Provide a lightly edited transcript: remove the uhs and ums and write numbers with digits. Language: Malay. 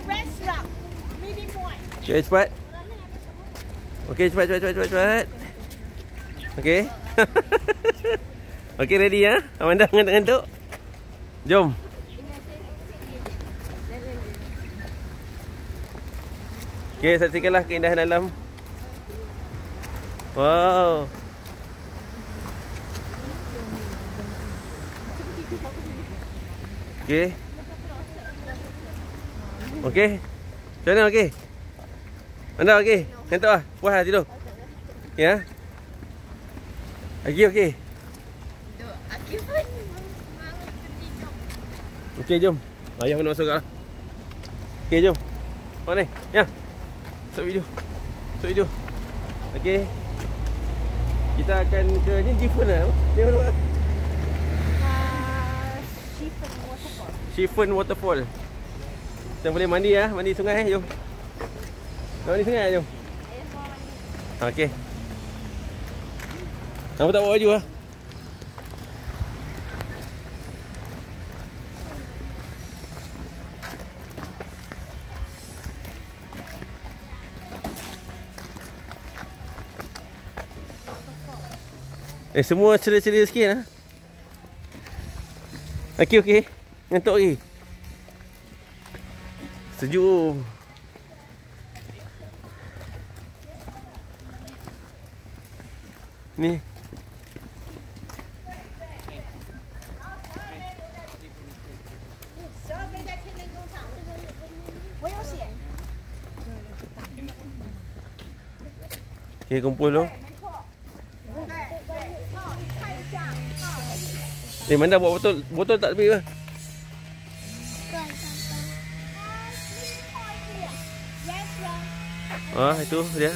restaurant. Medium one. Okay, cepat. Okay, cepat. Okay. Okay, ready ya? Amanda ngantuk. Jom. Okay, saksikanlah keindahan alam. Wow. Okay. Okay. Macam mana okay? Anda okay? Ngantuk lah? Puas lah tidur? Ya? Lagi okay? Aku pun malu tertidur. Okay, jom. Ayah mana masuk kat lah. Okay, jom. Mana ni? Ya. Masuk video. Okay. Kita akan ke ni Jiffon lah. Ni mana? Chiffon Waterfall. Kita boleh mandi ya, mandi sungai jom. Mandi sungai jom. Okey. Kamu tak bawa baju ah? Semua ceria-ceria sikit lah. Okey. Ngantuk lagi. Sejuk. Ni. Okay, kumpul tu. Manda bawa botol tak lebih ke? Itu dia.